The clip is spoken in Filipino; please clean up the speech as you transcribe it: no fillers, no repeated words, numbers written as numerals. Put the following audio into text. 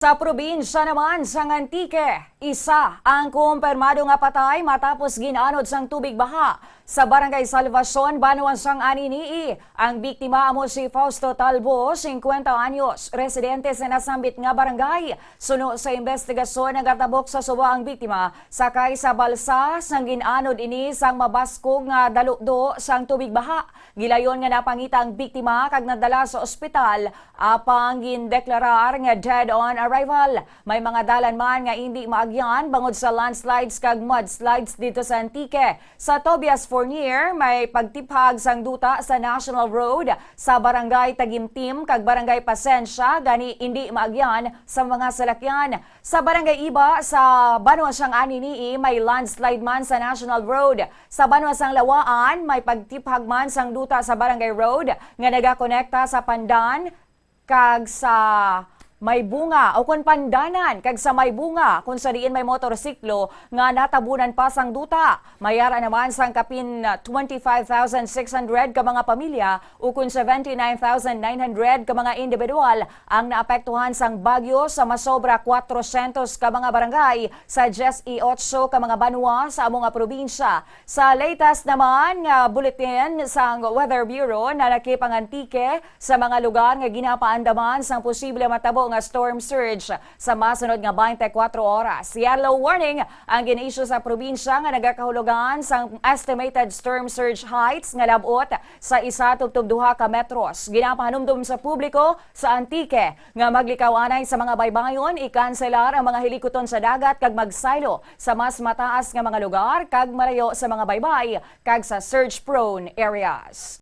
Sa probinsya naman sa Antique, isa ang kumpirmado nga patay matapos ginanod sang tubig baha sa Barangay Salvacion, Banuan sang Aninii. Ang biktima amo si Fausto Talbo, 50 anyos, residente sa nasambit nga barangay. Suno sa investigasyon nagatabok sa suba ang biktima sakay sa balsa sang ginanod ini sang mabaskog nga dalukdo sang tubig baha. Gilayon nga napangita ang biktima kag nadala sa ospital apang gindeklarar nga dead on arrival. May mga dalan man nga hindi maagyan bangod sa landslides kag mudslides dito sa Antique. Sa Tobias Fournier, may pagtiphag sang duta sa National Road sa Barangay Tagimtim kag Barangay Pasensya gani hindi maagyan sa mga salakyan. Sa Barangay Iba sa Banuan sang Aninii, may landslide man sa National Road. Sa Banuan sang Lawaan, may pagtiphag man sang duta sa Barangay Road nga nagakonekta sa Pandan kag sa may bunga o kung pandanan kag sa may bunga kung sa diin may motorsiklo nga natabunan pa sang duta. Mayara naman sang kapin 25,600 ka mga pamilya o kung 79,900 ka mga individual ang naapektuhan sang bagyo sa masobra 400 ka mga barangay sa 18 ka mga banwa sa among nga probinsya. Sa latest naman nga bulletin sang Weather Bureau na nakipang Antique sa mga lugar nga ginapaandaman sang posible matabo nga storm surge sa masunod nga 24 oras. Yellow warning ang gin-issue sa probinsya nga nagakahulugan sang estimated storm surge heights nga labot sa 1-2 ka metros. Ginapahanumdum sa publiko sa Antique nga maglikaw anay sa mga baybayon, ikanselar ang mga helikoton sa dagat kag magsaylo sa mas mataas nga mga lugar kag malayo sa mga baybay kag sa surge prone areas.